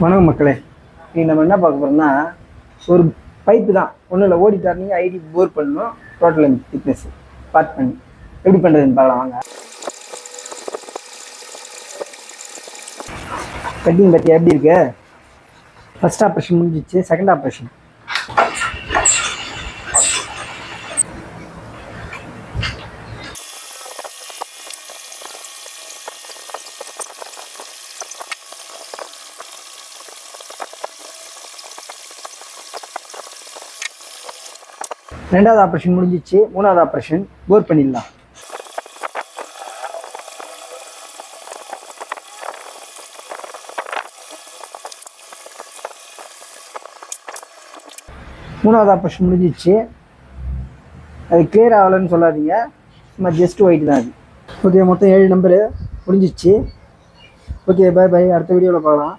வணக்கம் மக்களே, நீங்கள் நம்ம என்ன பார்க்க போகிறோம்னா ஒரு பைப்பு தான் ஒன்றும் இல்லை. ஓடிட்டார் நீங்கள் ஐடி போர் பண்ணணும். டோட்டல் திக்னஸ் பார்ட் பண்ணி எப்படி பண்ணுறதுன்னு பார்க்கலாம் வாங்க. கட்டிங் பற்றி எப்படி இருக்கு? ஃபர்ஸ்ட் ஆப்ரேஷன் முடிஞ்சிச்சு. செகண்ட் ஆப்ரேஷன் ரெண்டாவது ஆப்ரேஷன் முடிஞ்சிச்சு. மூணாவது ஆப்ரேஷன் போர் பண்ணிடலாம். மூணாவது ஆப்ரேஷன் முடிஞ்சிச்சு. அது கிளியர் ஆகலைன்னு சொல்லாதீங்க, சும்மா ஜஸ்ட் ஒயிட் தான் அது. ஓகே, மொத்தம் 7 நம்பரு முடிஞ்சிச்சு. Okay, bye bye. அடுத்த வீடியோவில் பார்க்கலாம்.